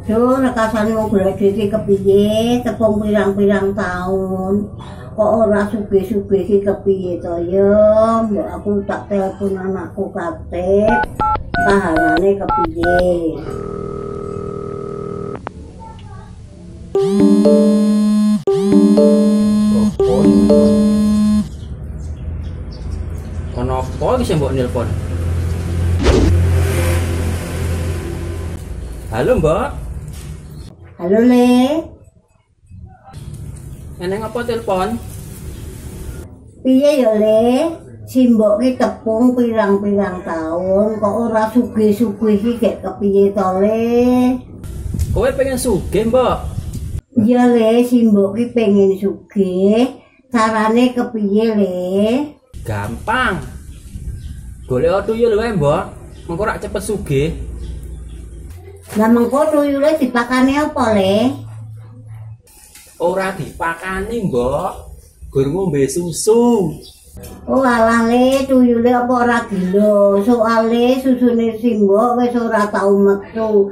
Duh, rekasane wong golek duit kepiye, tepung pirang-pirang taun. Kok ora sugih-sugih iki kepiye to ya? Mbok aku tak telepon anakku Katip. Kahanane kepiye? Ono apa iki sing mbok nelpon? Halo, Mbak. Halo, Le. Eneng apa telepon? Piye ya, Le? Simbok ki tepung pirang-pirang taun kok ora sugih-sugih iki gek kepiye to, Le? Kowe pengen sugih, Mbak? Iya, Le, simbok ki pengen sugih. Carane kepiye, Le? Gampang. Golek tuyul wae, Mbak. Mengko rak cepet sugih. Lah mengko tuyule dipakane apa, Le? Ora dipakani, Mbak. Gur ngombe susu. Oh alah Le, tuyule apa ora gila. Soale susune simbok wis ora tau metu.